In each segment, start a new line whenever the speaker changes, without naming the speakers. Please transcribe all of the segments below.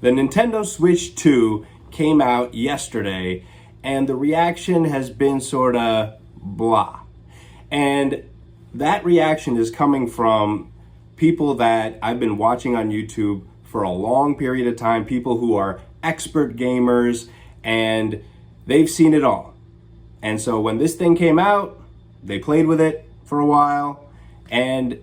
The Nintendo Switch 2 came out yesterday, and the reaction has been sort of blah. And that reaction is coming from people that I've been watching on YouTube for a long period of time, people who are expert gamers, and they've seen it all. And so when this thing came out, they played with it for a while, and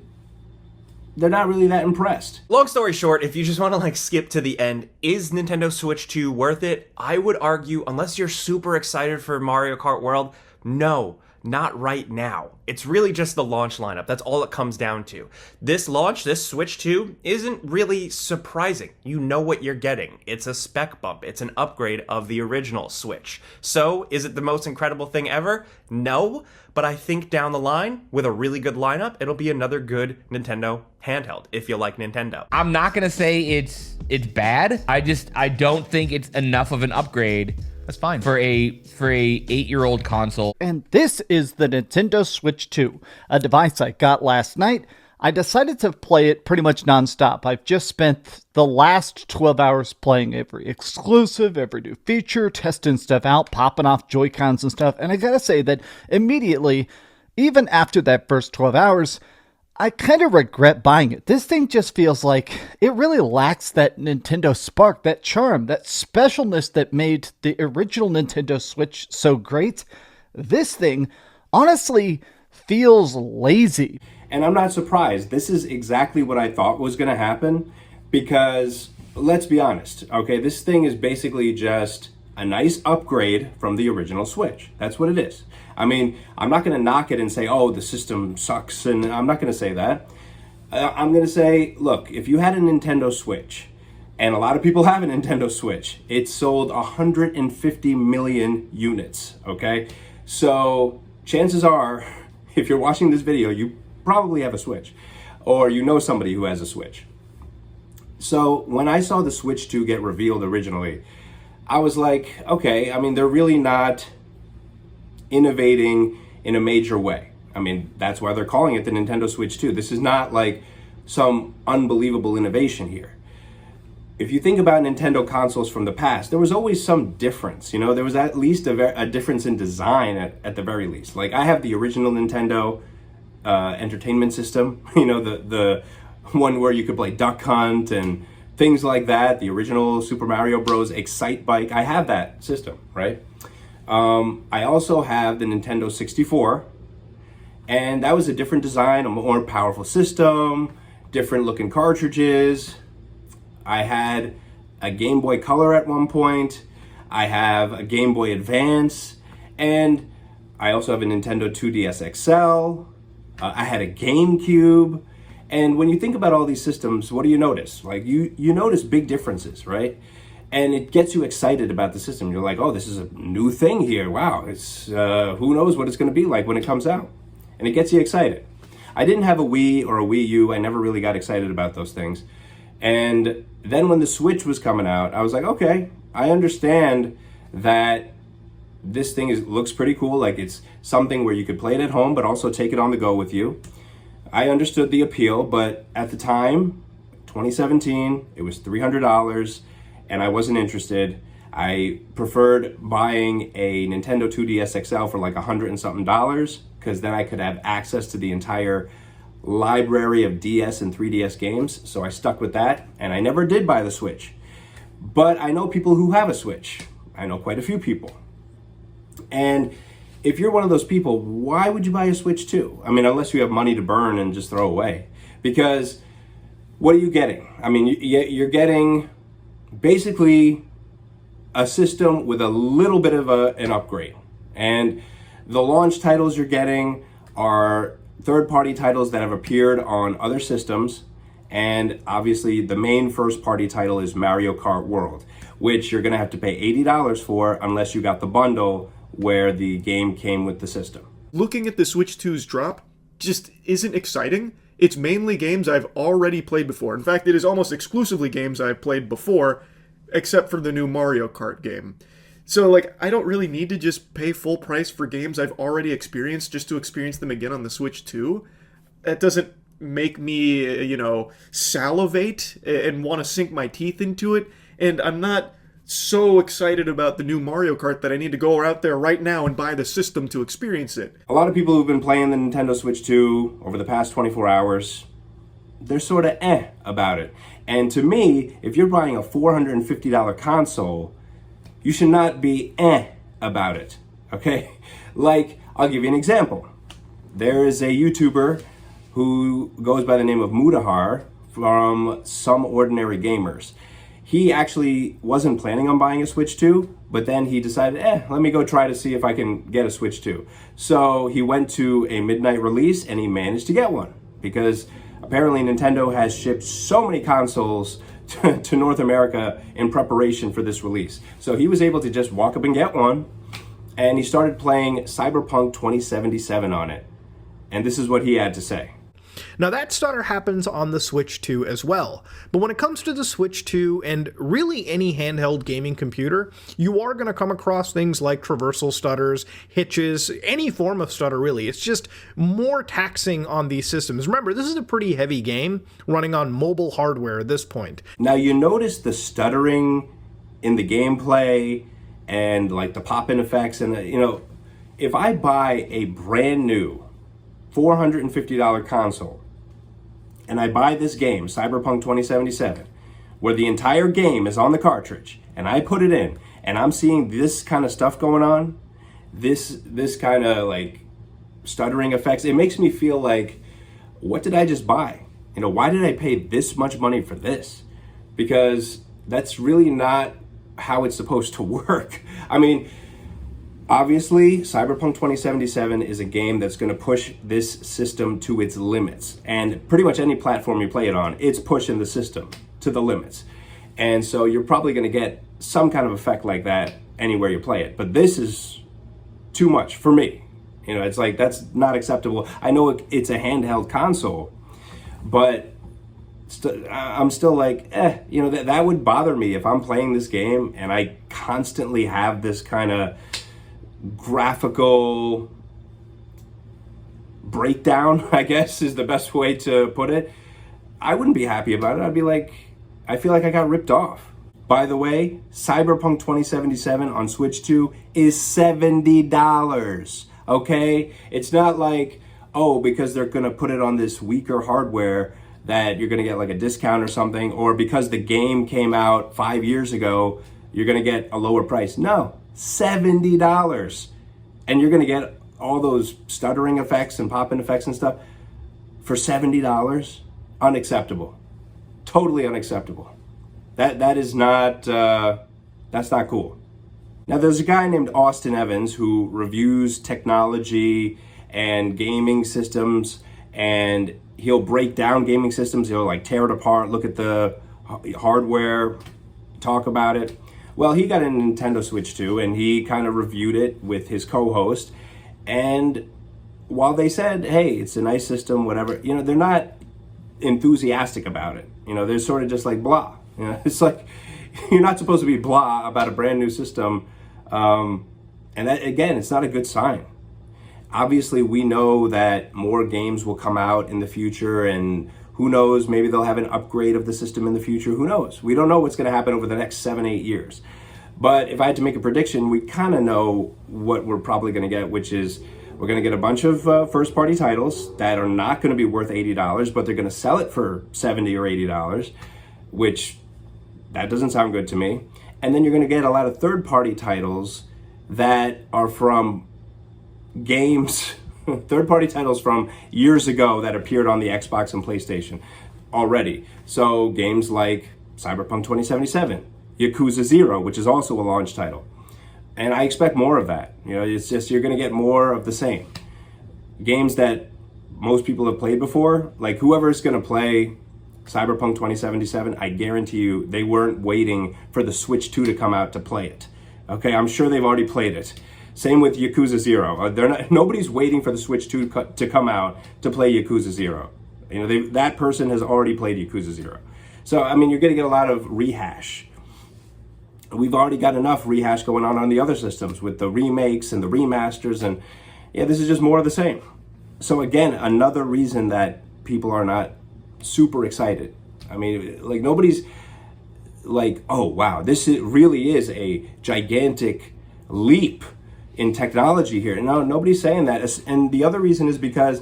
they're not really that impressed.
Long story short, if you just want to skip to the end, is Nintendo Switch 2 worth it? I would argue, unless you're super excited for Mario Kart World, no, not right now. It's really just the launch lineup. That's all it comes down to. This launch, this Switch 2, isn't really surprising. You know what you're getting. It's a spec bump. It's an upgrade of the original Switch. So, is it the most incredible thing ever? No, but I think down the line, with a really good lineup, it'll be another good Nintendo handheld, if you like Nintendo.
I'm not gonna say it's bad. I don't think it's enough of an upgrade.
That's fine.
For a 8-year-old console.
And this is the Nintendo Switch 2, a device I got last night. I decided to play it pretty much nonstop. I've just spent the last 12 hours playing every exclusive, every new feature, testing stuff out, popping off Joy-Cons and stuff. And I gotta say that immediately, even after that first 12 hours, I kind of regret buying it. This thing just feels like it really lacks that Nintendo spark, that charm, that specialness that made the original Nintendo Switch so great. This thing honestly feels lazy.
And I'm not surprised. This is exactly what I thought was going to happen, because let's be honest, okay, this thing is basically just a nice upgrade from the original Switch. That's what it is. I mean, I'm not going to knock it and say, oh, the system sucks, and I'm not going to say that. I'm going to say, look, if you had a Nintendo Switch, and a lot of people have a Nintendo Switch, it sold 150 million units, okay? So chances are, if you're watching this video, you probably have a Switch, or you know somebody who has a Switch. So when I saw the Switch 2 get revealed originally, I was like, okay, I mean, they're really not innovating in a major way. I mean, that's why they're calling it the Nintendo Switch 2. This is not like some unbelievable innovation here. If you think about Nintendo consoles from the past, there was always some difference. You know, there was at least a difference in design at the very least. Like, I have the original Nintendo entertainment system, you know, the one where you could play Duck Hunt and things like that, the original Super Mario Bros. Excite Bike. I have that system, right? I also have the Nintendo 64, and that was a different design, a more powerful system, different looking cartridges. I had a Game Boy Color at one point. I have a Game Boy Advance, and I also have a Nintendo 2DS XL. I had a GameCube. And when you think about all these systems, what do you notice? Like, you notice big differences, right? And it gets you excited about the system. You're like, oh, this is a new thing here. Wow, it's who knows what it's going to be like when it comes out. And it gets you excited. I didn't have a Wii or a Wii U. I never really got excited about those things. And then when the Switch was coming out, I was like, okay, I understand that this thing looks pretty cool. Like, it's something where you could play it at home, but also take it on the go with you. I understood the appeal, but at the time, 2017, it was $300. And I wasn't interested. I preferred buying a Nintendo 2DS XL for like $100 and something, because then I could have access to the entire library of DS and 3DS games. So I stuck with that, and I never did buy the Switch. But I know people who have a Switch. I know quite a few people. And if you're one of those people, why would you buy a Switch 2? I mean, unless you have money to burn and just throw away. Because what are you getting? I mean, you're getting basically a system with a little bit of an upgrade. And the launch titles you're getting are third-party titles that have appeared on other systems. And obviously the main first-party title is Mario Kart World, which you're gonna have to pay $80 for unless you got the bundle where the game came with the system.
Looking at the Switch 2's drop just isn't exciting. It's mainly games I've already played before. In fact, it is almost exclusively games I've played before, except for the new Mario Kart game. So, like, I don't really need to just pay full price for games I've already experienced just to experience them again on the Switch 2. That doesn't make me, salivate and want to sink my teeth into it. and I'm not so excited about the new Mario Kart that I need to go out there right now and buy the system to experience it.
A lot of people who've been playing the Nintendo Switch 2 over the past 24 hours, they're sort of about it. And to me, if you're buying a $450 console, you should not be about it, okay? Like, I'll give you an example. There is a YouTuber who goes by the name of Mudahar from Some Ordinary Gamers. He actually wasn't planning on buying a Switch 2, but then he decided, let me go try to see if I can get a Switch 2. So he went to a midnight release and he managed to get one because apparently Nintendo has shipped so many consoles to North America in preparation for this release. So he was able to just walk up and get one, and he started playing Cyberpunk 2077 on it. And this is what he had to say.
Now that stutter happens on the Switch 2 as well, but when it comes to the Switch 2 and really any handheld gaming computer, you are going to come across things like traversal stutters, hitches, any form of stutter really. It's just more taxing on these systems. Remember, this is a pretty heavy game running on mobile hardware at this point.
Now you notice the stuttering in the gameplay and like the pop-in effects, and if I buy a brand new $450 console and I buy this game, Cyberpunk 2077, where the entire game is on the cartridge, and I put it in and I'm seeing this kind of stuff going on, this kind of like stuttering effects, it makes me feel like, what did I just buy? Why did I pay this much money for this? Because that's really not how it's supposed to work. I mean, obviously, Cyberpunk 2077 is a game that's going to push this system to its limits. And pretty much any platform you play it on, it's pushing the system to the limits. And so you're probably going to get some kind of effect like that anywhere you play it. But this is too much for me. It's like, that's not acceptable. I know it's a handheld console, but I'm still like, that would bother me if I'm playing this game and I constantly have this kind of graphical breakdown, I guess is the best way to put it. I wouldn't be happy about it. I'd be like, I feel like I got ripped off. By the way, Cyberpunk 2077 on Switch 2 is $70, okay? It's not like, because they're gonna put it on this weaker hardware that you're gonna get like a discount or something, or because the game came out 5 years ago, you're gonna get a lower price. No, $70. And you're gonna get all those stuttering effects and pop-in effects and stuff for $70? Unacceptable. Totally unacceptable. That is not, that's not cool. Now there's a guy named Austin Evans who reviews technology and gaming systems, and he'll break down gaming systems. He'll like tear it apart, look at the hardware, talk about it. Well, he got a Nintendo Switch 2 and he kind of reviewed it with his co-host. And while they said, hey, it's a nice system, whatever, they're not enthusiastic about it. They're sort of just like blah. It's like, you're not supposed to be blah about a brand new system. And that, again, it's not a good sign. Obviously, we know that more games will come out in the future, and who knows, maybe they'll have an upgrade of the system in the future. Who knows? We don't know what's going to happen over the next 7-8 years. But if I had to make a prediction, we kind of know what we're probably going to get, which is we're going to get a bunch of first-party titles that are not going to be worth $80, but they're going to sell it for $70 or $80, which that doesn't sound good to me. And then you're going to get a lot of third-party titles that are from games, third-party titles from years ago that appeared on the Xbox and PlayStation already. So games like Cyberpunk 2077, Yakuza 0, which is also a launch title. And I expect more of that. It's just, you're going to get more of the same. Games that most people have played before, like whoever's going to play Cyberpunk 2077, I guarantee you they weren't waiting for the Switch 2 to come out to play it. Okay, I'm sure they've already played it. Same with Yakuza 0. Nobody's waiting for the Switch 2 to come out to play Yakuza 0. That person has already played Yakuza 0. So, I mean, you're going to get a lot of rehash. We've already got enough rehash going on the other systems with the remakes and the remasters, and yeah, this is just more of the same. So again, another reason that people are not super excited. I mean, like like, oh wow, really is a gigantic leap in technology here. No, nobody's saying that. And the other reason is because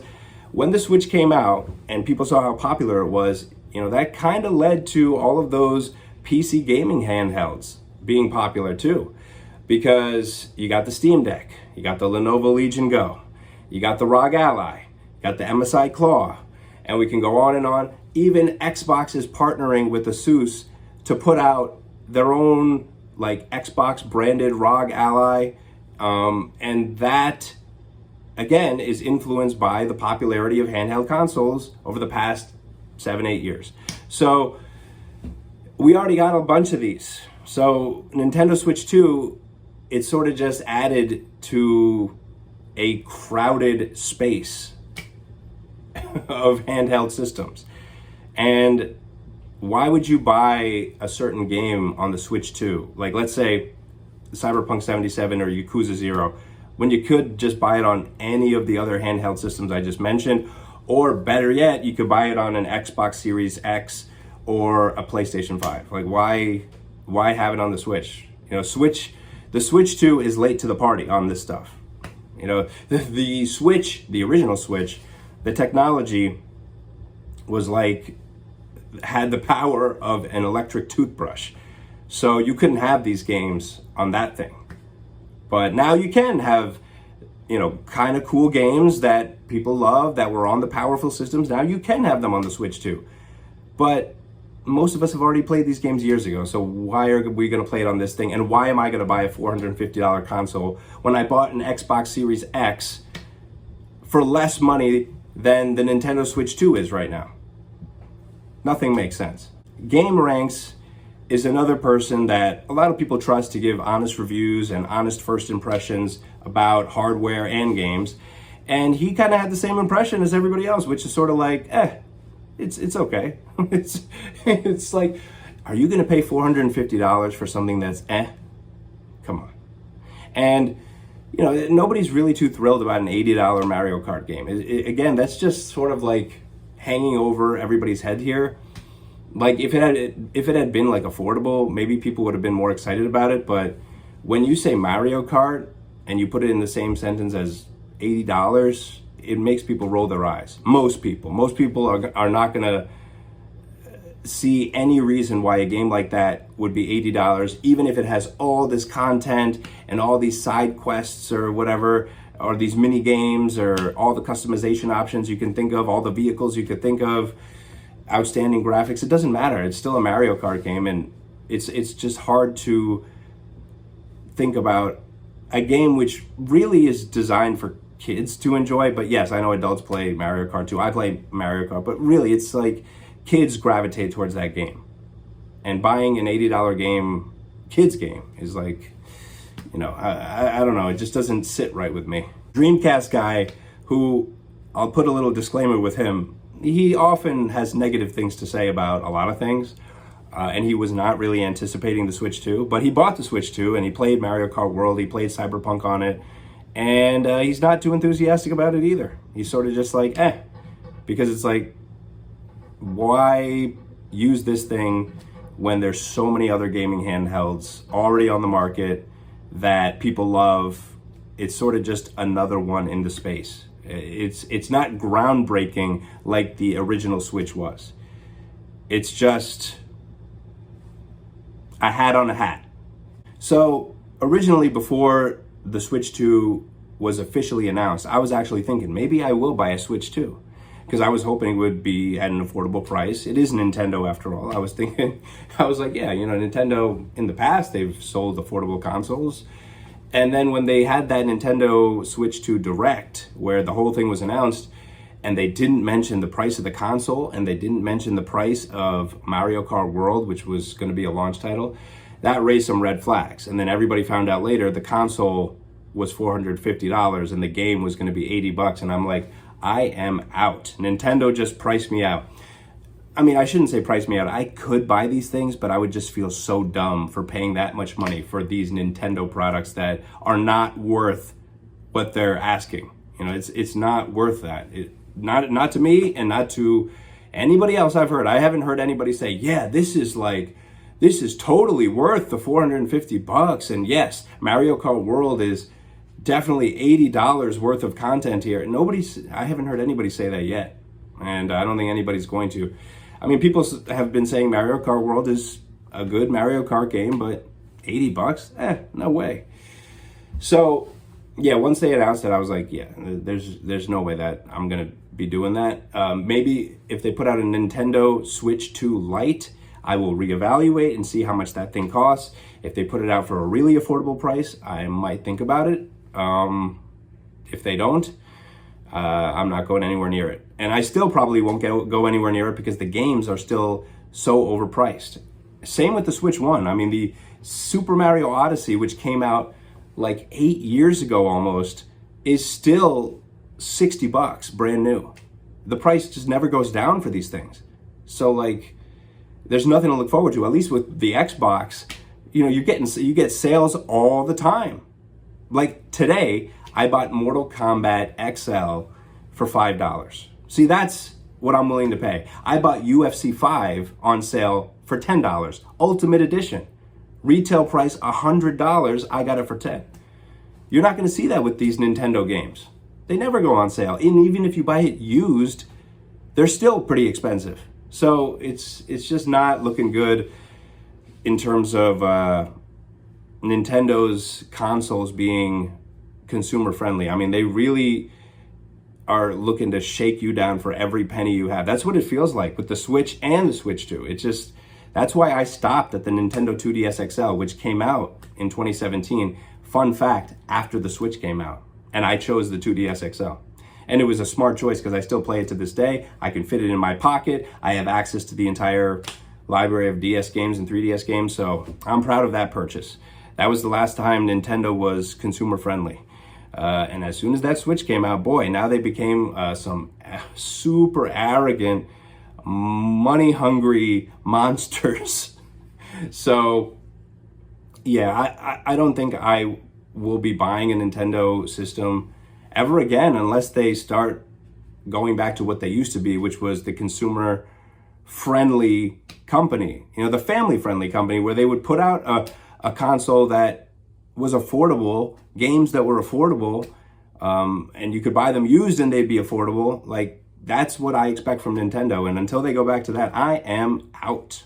when the Switch came out and people saw how popular it was, that kind of led to all of those PC gaming handhelds being popular too. Because you got the Steam Deck, you got the Lenovo Legion Go, you got the ROG Ally, you got the MSI Claw, and we can go on and on. Even Xbox is partnering with ASUS to put out their own like Xbox branded ROG Ally, and that again is influenced by the popularity of handheld consoles over the past 7-8 years. So we already got a bunch of these. So Nintendo Switch 2, it sort of just added to a crowded space of handheld systems. And why would you buy a certain game on the Switch 2? Like, let's say Cyberpunk 77 or Yakuza 0, when you could just buy it on any of the other handheld systems I just mentioned, or better yet, you could buy it on an Xbox Series X or a PlayStation 5. Like, why have it on the Switch? The Switch 2 is late to the party on this stuff. The Switch, the original Switch, the technology was like, had the power of an electric toothbrush. So you couldn't have these games on that thing. But now you can have, kind of cool games that people love that were on the powerful systems. Now you can have them on the Switch too. But most of us have already played these games years ago. So why are we going to play it on this thing? And why am I going to buy a $450 console when I bought an Xbox Series X for less money than the Nintendo Switch 2 is right now? Nothing makes sense. GameRanks is another person that a lot of people trust to give honest reviews and honest first impressions about hardware and games. And he kind of had the same impression as everybody else, which is sort of like, it's okay. it's like, are you going to pay $450 for something that's Come on. And, nobody's really too thrilled about an $80 Mario Kart game. Again, that's just sort of like hanging over everybody's head here. Like, if it had been like affordable, maybe people would have been more excited about it. But when you say Mario Kart and you put it in the same sentence as $80, it makes people roll their eyes. Most people are not going to see any reason why a game like that would be $80, even if it has all this content and all these side quests or whatever, or these mini games or all the customization options you can think of, all the vehicles you could think of, outstanding graphics. It doesn't matter. It's still a Mario Kart game, and it's just hard to think about a game which really is designed for kids to enjoy. But yes, I know adults play Mario Kart too. I play Mario Kart, but really it's like kids gravitate towards that game. And buying an $80 game, kids game, is like, I don't know. It just doesn't sit right with me. Dreamcast guy, who I'll put a little disclaimer with him, he often has negative things to say about a lot of things. And he was not really anticipating the Switch 2, but he bought the Switch 2 and he played Mario Kart World, he played Cyberpunk on it, and he's not too enthusiastic about it either. He's sort of just like, because it's like, why use this thing when there's so many other gaming handhelds already on the market that people love? It's sort of just another one in the space. It's not groundbreaking like the original Switch was. It's just a hat on a hat. So originally, before the Switch 2 was officially announced, I was actually thinking maybe I will buy a Switch 2, because I was hoping it would be at an affordable price. It is Nintendo after all. I was like, yeah, Nintendo in the past, they've sold affordable consoles. And then when they had that Nintendo Switch 2 Direct, where the whole thing was announced, and they didn't mention the price of the console, and they didn't mention the price of Mario Kart World, which was going to be a launch title, that raised some red flags. And then everybody found out later the console was $450 and the game was going to be $80. And I'm like, I am out. Nintendo just priced me out. I mean, I shouldn't say price me out. I could buy these things, but I would just feel so dumb for paying that much money for these Nintendo products that are not worth what they're asking. It's not worth that. Not to me and not to anybody else I've heard. I haven't heard anybody say, yeah, this is this is totally worth the $450. And yes, Mario Kart World is definitely $80 worth of content here. I haven't heard anybody say that yet. And I don't think anybody's going to. I mean, people have been saying Mario Kart World is a good Mario Kart game, but $80? No way. So, yeah, once they announced it, I was like, yeah, there's no way that I'm going to be doing that. Maybe if they put out a Nintendo Switch 2 Lite, I will reevaluate and see how much that thing costs. If they put it out for a really affordable price, I might think about it. If they don't, I'm not going anywhere near it. And I still probably won't go anywhere near it because the games are still so overpriced. Same with the Switch 1. I mean, the Super Mario Odyssey, which came out like 8 years ago almost, is still $60 brand new. The price just never goes down for these things. So like, there's nothing to look forward to. At least with the Xbox, you get sales all the time. Like today, I bought Mortal Kombat XL for $5. See, that's what I'm willing to pay. I bought UFC 5 on sale for $10. Ultimate Edition. Retail price $100. I got it for $10. You're not going to see that with these Nintendo games. They never go on sale. And even if you buy it used, they're still pretty expensive. So it's just not looking good in terms of Nintendo's consoles being consumer friendly. I mean, they really are looking to shake you down for every penny you have. That's what it feels like with the Switch and the Switch 2. That's why I stopped at the Nintendo 2DS XL, which came out in 2017. Fun fact, after the Switch came out. And I chose the 2DS XL. And it was a smart choice because I still play it to this day. I can fit it in my pocket. I have access to the entire library of DS games and 3DS games. So I'm proud of that purchase. That was the last time Nintendo was consumer friendly. And as soon as that Switch came out, boy, now they became some super arrogant, money-hungry monsters. So, yeah, I don't think I will be buying a Nintendo system ever again unless they start going back to what they used to be, which was the consumer-friendly company. The family-friendly company where they would put out a console that was affordable, games that were affordable, and you could buy them used and they'd be affordable. Like, that's what I expect from Nintendo. And until they go back to that, I am out.